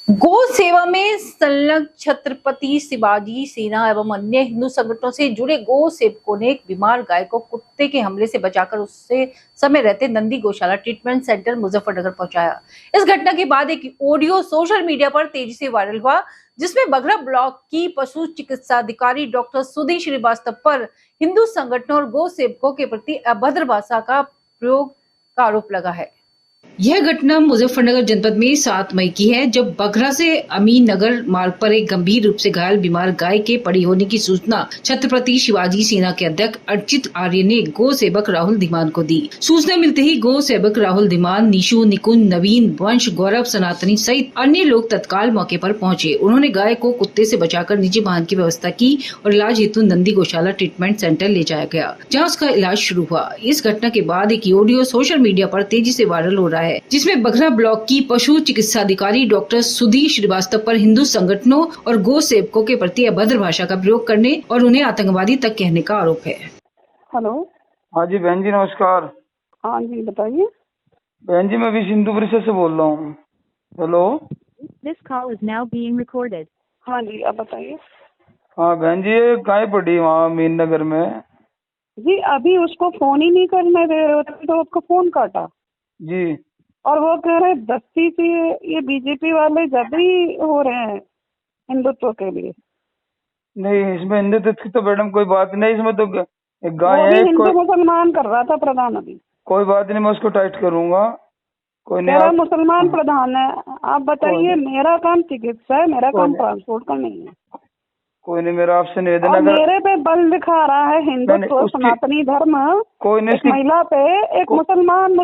गो सेवा में संलग्न छत्रपति शिवाजी सेना एवं अन्य हिंदू संगठनों से जुड़े गो सेवकों ने एक बीमार गाय को कुत्ते के हमले से बचाकर उससे समय रहते नंदी गौशाला ट्रीटमेंट सेंटर मुजफ्फरनगर पहुंचाया। इस घटना के बाद एक ऑडियो सोशल मीडिया पर तेजी से वायरल हुआ, जिसमें बघरा ब्लॉक की पशु चिकित्सा अधिकारी डॉक्टर सुधीर श्रीवास्तव पर हिंदू संगठनों और गो सेवकों के प्रति अभद्र भाषा का प्रयोग का आरोप लगा है। यह घटना मुजफ्फरनगर जनपद में 7 मई की है, जब बघरा से अमीन नगर मार्ग पर एक गंभीर रूप से घायल बीमार गाय के पड़ी होने की सूचना छत्रपति शिवाजी सेना के अध्यक्ष अर्चित आर्य ने गो सेवक राहुल धीमान को दी। सूचना मिलते ही गो सेवक राहुल धीमान, निशु, निकुंज, नवीन, वंश, गौरव, सनातनी सहित अन्य लोग तत्काल मौके पर पहुंचे। उन्होंने गाय को कुत्ते से बचाकर निजी वाहन की व्यवस्था की और इलाज हेतु नंदी गौशाला ट्रीटमेंट सेंटर ले जाया गया, जहाँ उसका इलाज शुरू हुआ। इस घटना के बाद एक ऑडियो सोशल मीडिया पर तेजी से वायरल हो रहा है, जिसमें बघरा ब्लॉक की पशु चिकित्सा अधिकारी डॉक्टर सुधीर श्रीवास्तव पर हिंदू संगठनों और गो सेवकों के प्रति अभद्र भाषा का प्रयोग करने और उन्हें आतंकवादी तक कहने का आरोप है। हेलो। हाँ जी बहन जी, नमस्कार। हाँ जी, बताइए। बहन जी, मैं भी हिंदू परिषद से बोल रहा हूँ। Hello. This call is now being recorded. हाँ जी, अब बताइए। हाँ बहन जी, ये गाय पड़ी वहाँ मीन नगर में। जी, अभी उसको फोन ही नहीं करने दे रहे हो तो आपका फोन काटा जी। और वो कह रहे दस्ती से ये बीजेपी वाले जब ही हो रहे हैं हिंदुत्व के लिए। नहीं, इसमें हिंदुत्व की तो मैडम कोई बात नहीं, इसमें तो एक गाय वो है। भी हिंदू मुसलमान कर रहा था प्रधान। अभी कोई बात नहीं, मैं उसको टाइट करूंगा। कोई नहीं। मेरा मुसलमान प्रधान है। आप बताइए, मेरा काम चिकित्सा है, मेरा काम ट्रांसपोर्ट का नहीं है। कोई नहीं, मेरा आपसे निवेदन और है। मेरे पे बल दिखा रहा है हिंदुत्व, सनातनी धर्म। कोई नहीं, एक महिला पे एक मुसलमान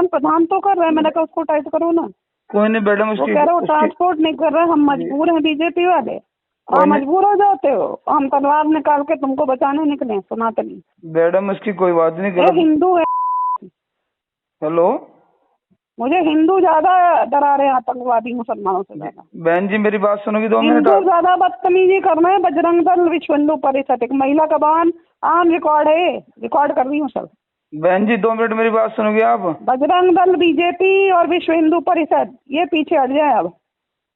प्रधान तो कर रहा है। मैंने कहा उसको टाइट करो ना। कोई नहीं मैडम, वो कह रहे हो ट्रांसपोर्ट नहीं कर रहे, हम मजबूर हैं बीजेपी वाले। आप मजबूर हो जाते हो, हम तलवार निकाल के तुमको बचाने निकले सनातनी। मैडम उसकी कोई बात नहीं। हिंदू है। हेलो। मुझे हिंदू ज्यादा डरा रहे हैं आतंकवादी मुसलमानों से ज्यादा। बहन जी मेरी बात सुनोगी 2 मिनट? हिंदू ज्यादा बदतमीजी कर रहे हैं। बजरंग दल, विश्व हिंदू परिषद, एक महिला का बयान आम रिकॉर्ड है, रिकॉर्ड कर रही हूँ सर। बहन जी 2 मिनट मेरी बात सुनोगी आप? बजरंग दल, बीजेपी और विश्व हिंदू परिषद ये पीछे हट जाए अब।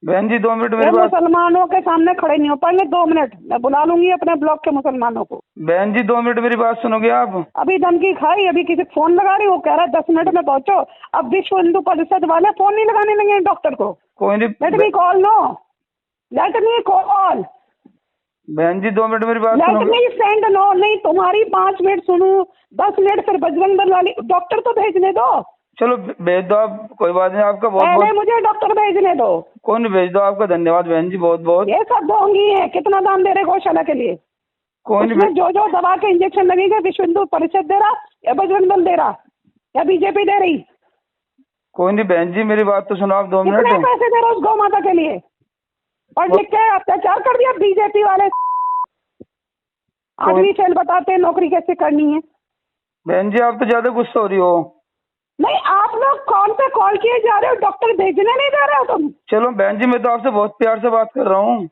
बहन जी 2 मिनट मेरी बात। मुसलमानों के सामने खड़े नहीं हो पाएंगे। 2 मिनट मैं बुला लूंगी अपने ब्लॉक के मुसलमानों को। बहन जी 2 मिनट मेरी बात सुनोगे आप? अभी धमकी खाई, अभी किसी फोन लगा रही, वो कह रहा है 10 मिनट में पहुंचो। अब विश्व हिंदू परिषद वाले फोन नहीं लगाने लगे डॉक्टर को। कोई नहीं। Let me call, no let me call. बहन जी 2 मिनट मेरी बात लेट सुनो। मी सेंड, नो नहीं, तुम्हारी 5 मिनट सुनू, 10 मिनट फिर बजरंग दल वाली डॉक्टर तो भेजने दो। चलो भेज दो आप, कोई बात नहीं। आपका बहुत पहले बहुत मुझे डॉक्टर भेजने दो। कोई नहीं, भेज दो। आपका धन्यवाद बहन जी, बहुत बहुत। ये सब ढोंगी है। कितना दाम दे रहे गौशाला के लिए? कोई उसमें नहीं। जो दवा के इंजेक्शन लगेगा विश्व हिंदू परिषद दे रहा या बजरंग दल दे रहा या बीजेपी दे रही? कोई नहीं बहन जी, मेरी बात तो सुनो आप 2 मिनट। कितने पैसे दे रहे हो उस गौ माता के लिए? पढ़ लिख के अत्याचार कर दिया बीजेपी वाले। आदमी फेल बताते हैं नौकरी कैसे करनी है। बहन जी आप तो ज्यादा गुस्सा हो रही हो। नहीं, आप लोग कौन पे कॉल किए जा रहे हो? डॉक्टर भेजने नहीं दे रहे हो तुम? चलो बहन जी, मैं तो आपसे बहुत प्यार से बात कर रहा हूँ।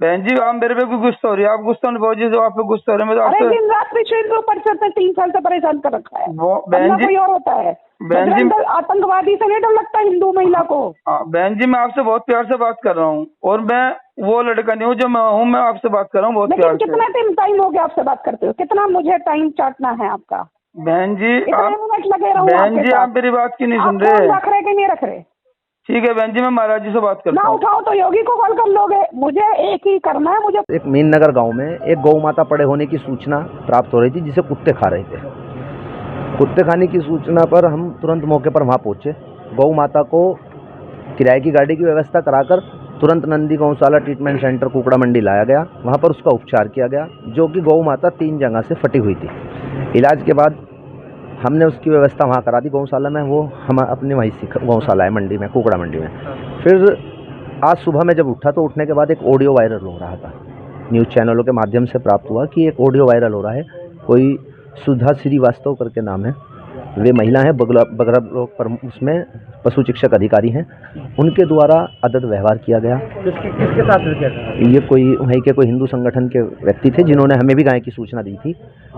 बहन जी आप मेरे पे क्यों गुस्सा हो रही है? आप गुस्सा नहीं, बहुत जी आप पे गुस्सा हो रहे हैं। मैं तो अरे आपसे दिन रात विश्व हिंदू परिषद ने 3 साल से परेशान कर रखा है। बहन जी कोई और होता है। बहन जी, बजरंग दल आतंकवादी से नहीं डर लगता हिंदू महिला को? बहन जी मैं आपसे बहुत प्यार से बात कर रहा हूँ, और मैं वो लड़का नहीं हूँ जो मैं हूँ। मैं आपसे बात कर रहा हूँ बहुत प्यार लेकिन से। कितना टाइम हो गया आपसे बात करते हो? कितना मुझे टाइम चाटना है आपका? बहन जी कितने मिनट लगे रहूं बहन आपके जी साथ? आप मेरी बात क्यों नहीं आप सुन फोन रहे? रख रहे कि नहीं रख रहे? ठीक है बहन जी, मैं महाराज जी से बात करता ना हूँ। उठाओ तो योगी को कॉल कर लोगे। मुझे एक ही करना है। मुझे एक मीन नगर गांव में एक गौ माता पड़े होने की सूचना प्राप्त हो रही थी, जिसे कुत्ते खा रहे थे। कुत्ते खाने की सूचना पर हम तुरंत मौके पर वहां पहुंचे। गौ माता को किराए की गाड़ी की व्यवस्था कराकर तुरंत नंदी गौशाला ट्रीटमेंट सेंटर कुकड़ा मंडी लाया गया। वहां पर उसका उपचार किया गया, जो कि गौ माता 3 जगह से फटी हुई थी। इलाज के बाद हमने उसकी व्यवस्था वहाँ करा दी गौशाला में। वो हम अपनी वहीं से गौशाला है मंडी में, कुकड़ा मंडी में। फिर आज सुबह में जब उठा तो उठने के बाद एक ऑडियो वायरल हो रहा था। न्यूज़ चैनलों के माध्यम से प्राप्त हुआ कि एक ऑडियो वायरल हो रहा है। कोई सुधा श्रीवास्तव करके नाम है, वे महिला हैं, बघरा ब्लॉक पर उसमें पशु चिकित्सक अधिकारी हैं। उनके द्वारा अदद व्यवहार किया गया। किसके साथ किया गया? ये कोई वहीं के कोई हिंदू संगठन के व्यक्ति थे, जिन्होंने हमें भी गाय की सूचना दी थी।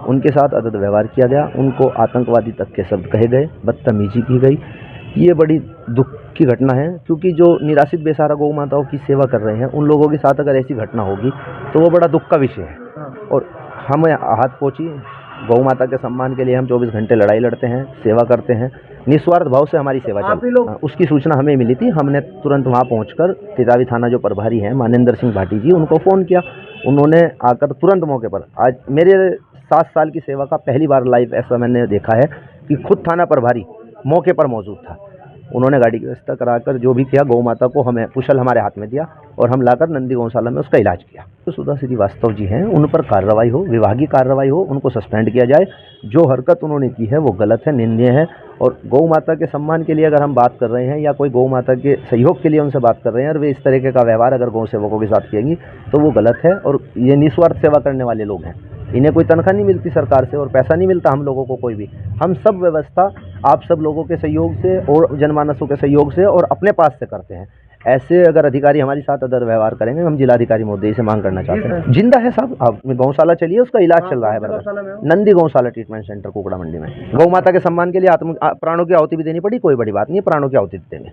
उनके साथ अदद व्यवहार किया गया। उनको आतंकवादी तक के शब्द कहे गए, बदतमीजी की गई। ये बड़ी दुख की घटना है, क्योंकि जो निराश्रित बेसहारा गौ माताओं की सेवा कर रहे हैं उन लोगों के साथ अगर ऐसी घटना होगी तो वो बड़ा दुख का विषय है। और हम हाथ पहुँची गौ माता के सम्मान के लिए हम 24 घंटे लड़ाई लड़ते हैं, सेवा करते हैं, निस्वार्थ भाव से हमारी सेवा चलती है। उसकी सूचना हमें मिली थी, हमने तुरंत वहाँ पहुँचकर तेजावी थाना जो प्रभारी हैं मानेंद्र सिंह भाटी जी, उनको फ़ोन किया। उन्होंने आकर तुरंत मौके पर, आज मेरे 7 साल की सेवा का पहली बार लाइव ऐसा मैंने देखा है कि खुद थाना प्रभारी मौके पर मौजूद था। उन्होंने गाड़ी की व्यवस्था कराकर जो भी किया, गौ माता को हमें कुशल हमारे हाथ में दिया और हम लाकर नंदी गौशाला में उसका इलाज किया। तो सुधा श्रीवास्तव जी हैं, उन पर कार्रवाई हो, विभागीय कार्रवाई हो, उनको सस्पेंड किया जाए। जो हरकत उन्होंने की है वो गलत है, निंदनीय है। और गौ माता के सम्मान के लिए अगर हम बात कर रहे हैं या कोई गौ माता के सहयोग के लिए उनसे बात कर रहे हैं और वे इस तरीके का व्यवहार अगर गौ सेवकों के साथ किएंगी तो वो गलत है। और ये निस्वार्थ सेवा करने वाले लोग हैं, इन्हें कोई तनख्वाह नहीं मिलती सरकार से और पैसा नहीं मिलता हम लोगों को कोई भी। हम सब व्यवस्था आप सब लोगों के सहयोग से और जनमानसों के सहयोग से और अपने पास से करते हैं। ऐसे अगर अधिकारी हमारे साथ अदर व्यवहार करेंगे, हम जिलाधिकारी महोदय से मांग करना चाहते हैं। जिंदा है साहब, आप गौशाला चलिए, उसका इलाज चल रहा है बराबर, नंदी गौशाला ट्रीटमेंट सेंटर कुकड़ा मंडी में। गौ माता के सम्मान के लिए प्राणों की आहुति भी देनी पड़ी, कोई बड़ी बात नहीं है, प्राणों की आहुति देंगे।